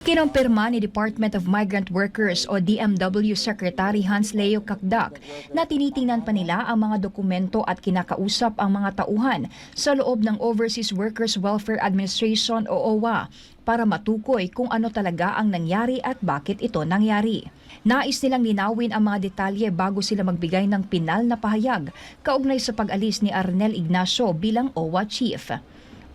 Kinumpirma ni Department of Migrant Workers o DMW Secretary Hans Leo Kakdak na tinitingnan pa nila ang mga dokumento at kinakausap ang mga tauhan sa loob ng Overseas Workers Welfare Administration o OWA para matukoy kung ano talaga ang nangyari at bakit ito nangyari. Nais nilang linawin ang mga detalye bago sila magbigay ng pinal na pahayag kaugnay sa pag-alis ni Arnel Ignacio bilang OWA Chief.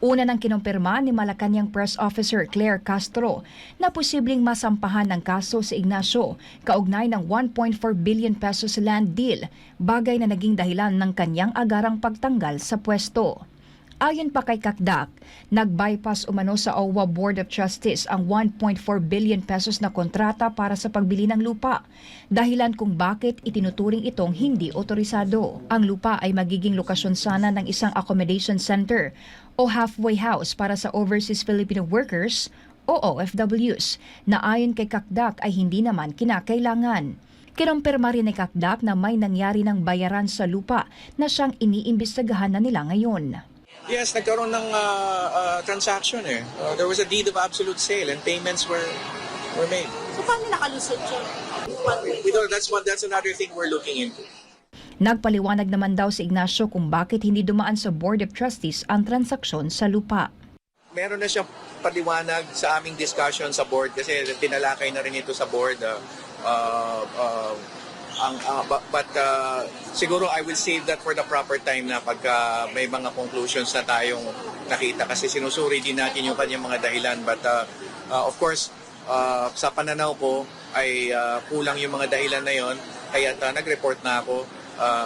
Una nang kinumpirma ni Malacanang Press Officer Claire Castro na posibleng masampahan ng kaso si Ignacio kaugnay ng 1.4 billion pesos land deal, bagay na naging dahilan ng kanyang agarang pagtanggal sa pwesto. Ayon pa kay Kakdak, nag-bypass umano sa OWA Board of Trustees ang 1.4 billion pesos na kontrata para sa pagbili ng lupa, dahilan kung bakit itinuturing itong hindi otorisado. Ang lupa ay magiging lokasyon sana ng isang accommodation center o halfway house para sa Overseas Filipino Workers o OFWs, na ayon kay Kakdak ay hindi naman kinakailangan. Kinumpirma rin ni Kakdak na may nangyari ng bayaran sa lupa na siyang iniimbestigahan na nila ngayon. Yes, nagkaroon ng transaction eh. There was a deed of absolute sale and payments were made. So paano nakalusot yun? That's another thing we're looking into. Nagpaliwanag naman daw si Ignacio kung bakit hindi dumaan sa Board of Trustees ang transaksyon sa lupa. Meron na siyang paliwanag sa aming discussion sa board kasi tinalakay na rin ito sa board. But siguro I will save that for the proper time na pagka may mga conclusions na tayong nakita kasi sinusuri din natin yung kanyang mga dahilan. But of course, sa pananaw ko ay kulang yung mga dahilan na yon, kaya nag-report na ako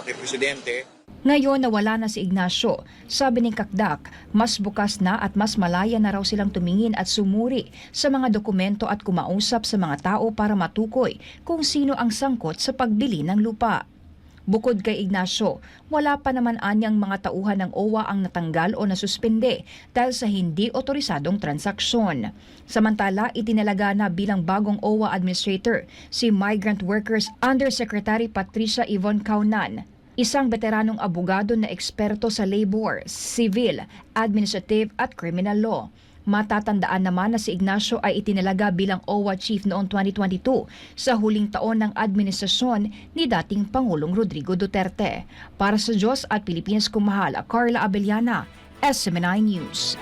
kay Presidente. Ngayon nawala na si Ignacio, sabi ni Kakdak, mas bukas na at mas malaya na raw silang tumingin at sumuri sa mga dokumento at kumausap sa mga tao para matukoy kung sino ang sangkot sa pagbili ng lupa. Bukod kay Ignacio, wala pa naman anyang mga tauhan ng OWA ang natanggal o nasuspende dahil sa hindi otorisadong transaksyon. Samantala, itinalaga na bilang bagong OWA Administrator si Migrant Workers Undersecretary Patricia Yvonne Caunan, isang veteranong abogado na eksperto sa labor, civil, administrative at criminal law. Matatandaan naman na si Ignacio ay itinalaga bilang OWA Chief noong 2022 sa huling taon ng administrasyon ni dating Pangulong Rodrigo Duterte. Para sa Diyos at Pilipinas kumahal, Carla Abellana, SMNI News.